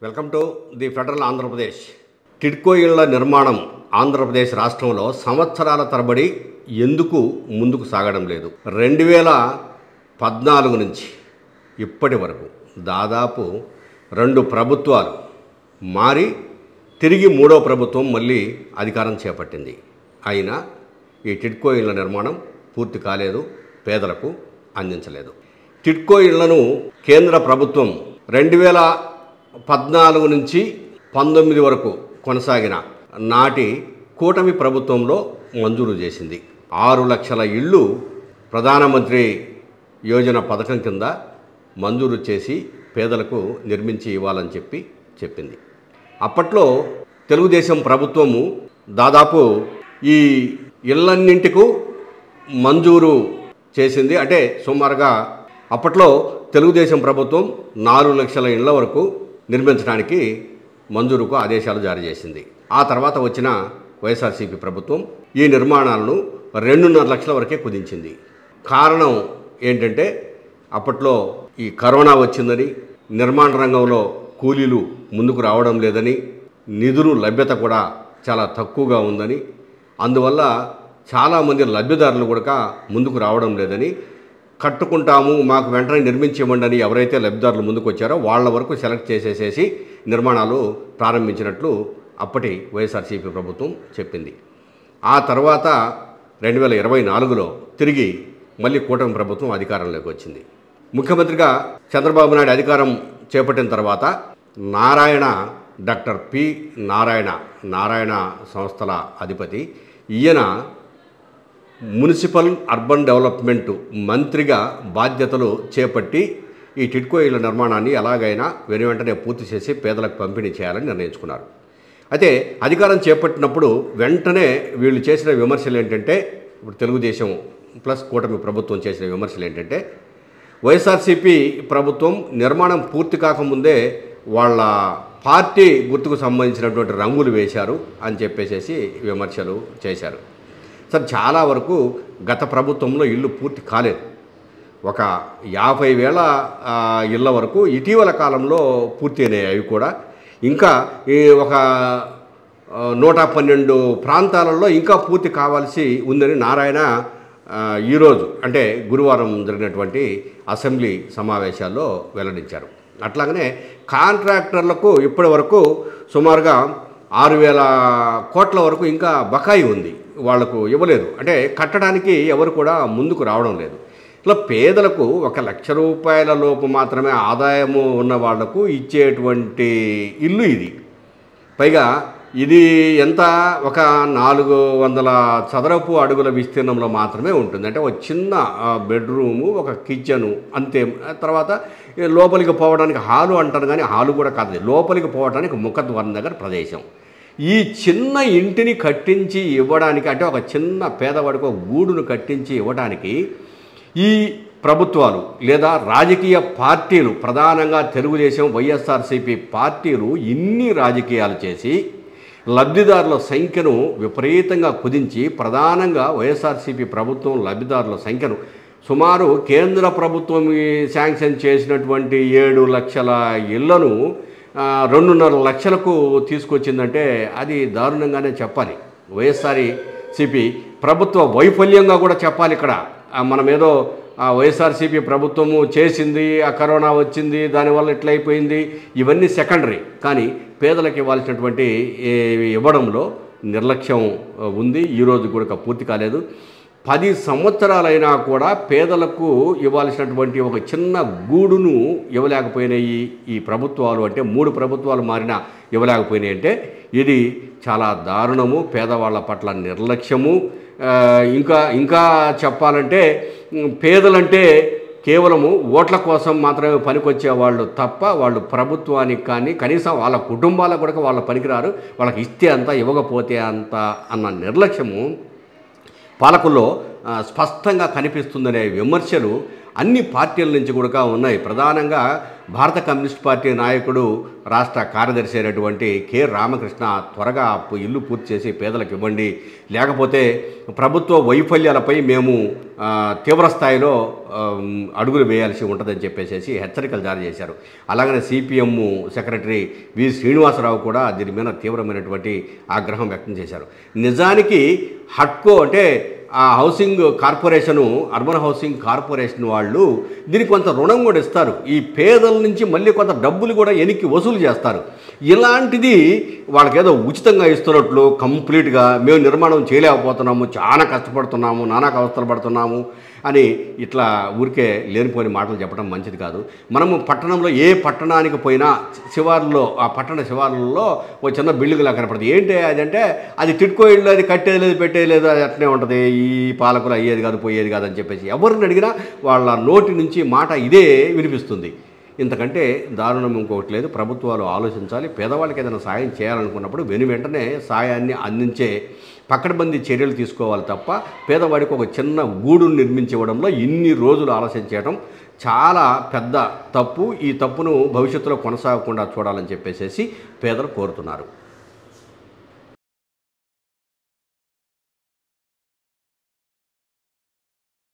Welcome to the federal Andhra Pradesh. TIDCO ఇళ్ల నిర్మాణం ఆంధ్రప్రదేశ్ రాష్ట్రంలో సంవత్సరాల తరబడి ఎందుకు ముందుకు సాగడం లేదు? 2014 నుంచి ఇప్పటి వరకు దాదాపు 2 ప్రభుత్వాలు మారి తిరిగి 3వ ప్రభుత్వం మళ్ళీ అధికారం చేపట్టింది. అయినా ఈ టిడ్కో ఇళ్ల నిర్మాణం పూర్తి కాలేదు, పేదలకు అందించలేదు. టిడ్కో ఇళ్లను కేంద్ర ప్రభుత్వం 2014 నుంచి 19 వరకు కొనసాగిన నాటి కూటమి ప్రభుత్వంలో మంజూరు చేసింది. 6 లక్షల ఇళ్ళు ప్రధానమంత్రి యోజన పథకం కింద మంజూరు చేసి పేదలకు నిర్మించి ఇవ్వాలని చెప్పింది. అప్పట్లో తెలుగుదేశం ప్రభుత్వము దాదాపు ఈ ఇళ్ళన్నింటికు మంజూరు చేసింది. అంటే సుమారుగా అప్పట్లో తెలుగుదేశం ప్రభుత్వం 4 లక్షల ఇళ్ల వరకు నిర్మించడానికి మంజూరుకు ఆదేశాలు జారీ చేసింది. ఆ తర్వాత వచ్చిన వైఎస్ఆర్సీపీ ప్రభుత్వం ఈ నిర్మాణాలను 2.5 లక్షల వరకే కుదించింది. కారణం ఏంటంటే అప్పట్లో ఈ కరోనా వచ్చిందని, నిర్మాణ రంగంలో కూలీలు ముందుకు రావడం లేదని, నిధులు లభ్యత కూడా చాలా తక్కువగా ఉందని, అందువల్ల చాలామంది లబ్ధిదారులు కూడా ముందుకు రావడం లేదని, కట్టుకుంటాము మాకు వెంటనే నిర్మించేవ్వండి అని ఎవరైతే లబ్ధిదారులు ముందుకు వచ్చారో వాళ్ళ వరకు సెలెక్ట్ చేసేసేసి నిర్మాణాలు ప్రారంభించినట్లు అప్పటి వైఎస్ఆర్సీపీ ప్రభుత్వం చెప్పింది. ఆ తర్వాత 2024లో తిరిగి మళ్ళీ కూటమి ప్రభుత్వం అధికారంలోకి వచ్చింది. ముఖ్యమంత్రిగా చంద్రబాబు నాయుడు అధికారం చేపట్టిన తర్వాత డాక్టర్ పి నారాయణ సంస్థల అధిపతి ఈయన మున్సిపల్ అర్బన్ డెవలప్మెంట్ మంత్రిగా బాధ్యతలు చేపట్టి ఈ టిడ్కో ఇళ్ల నిర్మాణాన్ని ఎలాగైనా వెంటనే పూర్తి చేసి పేదలకు పంపిణీ చేయాలని నిర్ణయించుకున్నారు. అయితే అధికారం చేపట్టినప్పుడు వెంటనే వీళ్ళు చేసిన విమర్శలు ఏంటంటే, ఇప్పుడు తెలుగుదేశం ప్లస్ కూటమి ప్రభుత్వం చేసిన విమర్శలు ఏంటంటే, వైఎస్ఆర్సీపీ ప్రభుత్వం నిర్మాణం పూర్తి కాకముందే వాళ్ళ పార్టీ గుర్తుకు సంబంధించినటువంటి రంగులు వేశారు అని చెప్పేసి విమర్శలు చేశారు. సార్, చాలా వరకు గత ప్రభుత్వంలో ఇల్లు పూర్తి కాలేదు. ఒక 50,000 ఇళ్ళ వరకు ఇటీవల కాలంలో పూర్తి అయినాయి. అవి కూడా ఇంకా ఒక 112 ప్రాంతాలలో ఇంకా పూర్తి కావాల్సి ఉందని నారాయణ ఈరోజు అంటే గురువారం జరిగినటువంటి అసెంబ్లీ సమావేశాల్లో వెల్లడించారు. అట్లాగనే కాంట్రాక్టర్లకు ఇప్పటి వరకు సుమారుగా 6,000 కోట్ల వరకు ఇంకా బకాయి ఉంది, వాళ్లకు ఇవ్వలేదు. అంటే కట్టడానికి ఎవరు కూడా ముందుకు రావడం లేదు. ఇట్లా పేదలకు 1 లక్ష రూపాయల లోపు మాత్రమే ఆదాయము ఉన్న వాళ్లకు ఇచ్చేటువంటి ఇల్లు ఇది. పైగా ఇది ఎంత, ఒక 400 చదరపు అడుగుల విస్తీర్ణంలో మాత్రమే ఉంటుంది. అంటే ఒక చిన్న బెడ్రూము, ఒక కిచెను, అంతే. తర్వాత లోపలికి పోవడానికి హాలు అంటారు, కానీ హాలు కూడా కాదు, లోపలికి పోవడానికి ముఖద్వారం దగ్గర ప్రదేశం. ఈ చిన్న ఇంటిని కట్టించి ఇవ్వడానికి, అంటే ఒక చిన్న పేదవాడికి ఒక గూడును కట్టించి ఇవ్వడానికి ఈ ప్రభుత్వాలు లేదా రాజకీయ పార్టీలు, ప్రధానంగా తెలుగుదేశం వైఎస్ఆర్సీపీ పార్టీలు ఇన్ని రాజకీయాలు చేసి లబ్ధిదారుల సంఖ్యను విపరీతంగా కుదించి, ప్రధానంగా వైఎస్ఆర్సీపీ ప్రభుత్వం లబ్ధిదారుల సంఖ్యను సుమారు కేంద్ర ప్రభుత్వం శాంక్షన్ చేసినటువంటి 7 లక్షల ఇళ్లను 2.5 లక్షలకు తీసుకొచ్చిందంటే అది దారుణంగానే చెప్పాలి. వైఎస్ఆర్సీపీ ప్రభుత్వ వైఫల్యంగా కూడా చెప్పాలి. ఇక్కడ మనం ఏదో వైఎస్ఆర్సీపీ ప్రభుత్వము చేసింది, ఆ కరోనా వచ్చింది, దానివల్ల ఇట్లయిపోయింది, ఇవన్నీ సెకండరీ. కానీ పేదలకు ఇవ్వాల్సినటువంటి ఇవ్వడంలో నిర్లక్ష్యం ఉంది. ఈరోజు కూడా పూర్తి కాలేదు. 10 సంవత్సరాలైనా కూడా పేదలకు ఇవ్వాల్సినటువంటి ఒక చిన్న గూడును ఇవ్వలేకపోయినాయి ఈ ప్రభుత్వాలు. అంటే 3 ప్రభుత్వాలు మారినా ఇవ్వలేకపోయినాయి. అంటే ఇది చాలా దారుణము, పేదవాళ్ల పట్ల నిర్లక్ష్యము. ఇంకా చెప్పాలంటే పేదలంటే కేవలము ఓట్ల కోసం మాత్రమే పనికొచ్చే వాళ్ళు తప్ప వాళ్ళు ప్రభుత్వానికి కానీ కనీసం వాళ్ళ కుటుంబాలకు కూడా వాళ్ళ పనికిరారు. వాళ్ళకి ఇస్తే అంత, ఇవ్వకపోతే అంత అన్న నిర్లక్ష్యము పాలకుల్లో స్పష్టంగా కనిపిస్తుందనే విమర్శలు అన్ని పార్టీల నుంచి కూడా ఉన్నాయి. ప్రధానంగా భారత కమ్యూనిస్ట్ పార్టీ నాయకుడు రాష్ట్ర కార్యదర్శి అయినటువంటి కె రామకృష్ణ త్వరగా ఇల్లు పూర్తి చేసి పేదలకు ఇవ్వండి, లేకపోతే ప్రభుత్వ వైఫల్యాలపై మేము తీవ్ర స్థాయిలో అడుగులు వేయాల్సి ఉంటుందని చెప్పేసి హెచ్చరికలు జారీ చేశారు. అలాగనే సిపిఎం సెక్రటరీ వి శ్రీనివాసరావు కూడా దీని మీద తీవ్రమైనటువంటి ఆగ్రహం వ్యక్తం చేశారు. నిజానికి హడ్కో అంటే ఆ housing corporation, urban housing corporation వాళ్ళు దీనికి కొంత రుణం కూడా ఇస్తారు. ఈ పేదల నుంచి మళ్ళీ కొంత డబ్బులు కూడా వెనక్కి వసూలు చేస్తారు. ఇలాంటిది వాళ్ళకేదో ఉచితంగా ఇస్తున్నట్లు కంప్లీట్గా మేము నిర్మాణం చేయలేకపోతున్నాము, చాలా కష్టపడుతున్నాము, నానా అవస్థలు పడుతున్నాము అని ఇట్లా ఊరికే లేనిపోని మాటలు చెప్పడం మంచిది కాదు. మనము పట్టణంలో ఏ పట్టణానికి పోయినా శివార్లలో, ఆ పట్టణ శివార్లలో ఒక చిన్న బిల్డింగ్లా కనపడుతుంది. ఏంటి అదంటే అది టిట్కో ఇళ్ళు, అది కట్టేది లేదు, పెట్టేది లేదు, అది అట్నే ఉంటుంది, ఈ పాలకులు అయ్యేది కాదు, పోయేది కాదు అని చెప్పేసి ఎవరిని అడిగినా వాళ్ళ నోటి నుంచి మాట ఇదే వినిపిస్తుంది. ఇంతకంటే దారుణం ఇంకొకటి లేదు. ప్రభుత్వాలు ఆలోచించాలి. పేదవాళ్ళకి ఏదైనా సాయం చేయాలనుకున్నప్పుడు వెంటనే సాయాన్ని అందించే పకడ్బందీ చర్యలు తీసుకోవాలి తప్ప పేదవాడికి ఒక చిన్న గూడును నిర్మించివ్వడంలో ఇన్ని రోజులు ఆలస్యం చేయడం చాలా పెద్ద తప్పు. ఈ తప్పును భవిష్యత్తులో కొనసాగకుండా చూడాలని చెప్పేసి పేదలు కోరుతున్నారు.